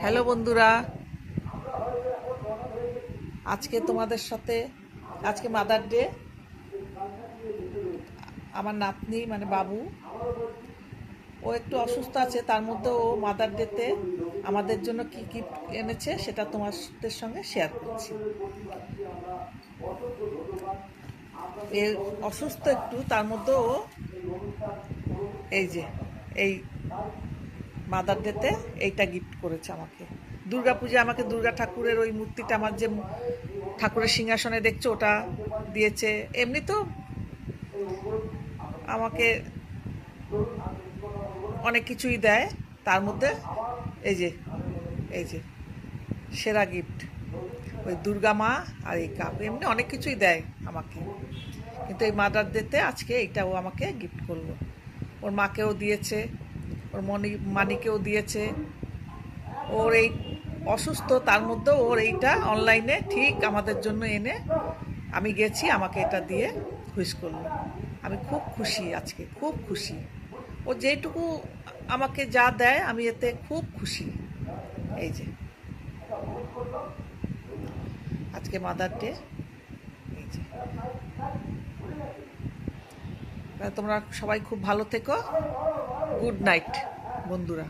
Hello বন্ধুরা, আজকে তোমাদের সাথে আজকে মাদার ডে। আমার নাতনি মানে বাবু, ও একটু অসুস্থ আছে, তার মধ্যে ও মাদার ডেতে আমাদের জন্য কি গিফট এনেছে সেটা তোমাদের সঙ্গে শেয়ার করছি। এ অসুস্থ একটু, তার মধ্যে ও এই যে এই মাদার ডেতে এইটা গিফট করেছে আমাকে। দুর্গা পূজায় আমাকে দুর্গা ঠাকুরের ওই মূর্তিটা, আমার যে ঠাকুরের সিংহাসনে দেখছো, ওটা দিয়েছে। এমনি তো আমাকে অনেক কিছুই দেয়, তার মধ্যে এই যে এই যে সেরা গিফট ওই দুর্গা মা আর এই কাপ। এমনি অনেক কিছুই দেয় আমাকে, কিন্তু এই মাদার ডেতে আজকে এইটা ও আমাকে গিফট করলো। ওর মাকেও দিয়েছে, ওর মানিকেও দিয়েছে। ওর এই অসুস্থ, তার মধ্যেও ওর এইটা অনলাইনে ঠিক আমাদের জন্য এনে আমি গেছি, আমাকে এটা দিয়ে হুইস করলো। আমি খুব খুশি, আজকে খুব খুশি। ও যেটুকু আমাকে যা দেয় আমি এতে খুব খুশি। এই যে আজকে মাদার ডে। এই যে তোমরা সবাই খুব ভালো থেকো। গুড নাইট বন্ধুরা।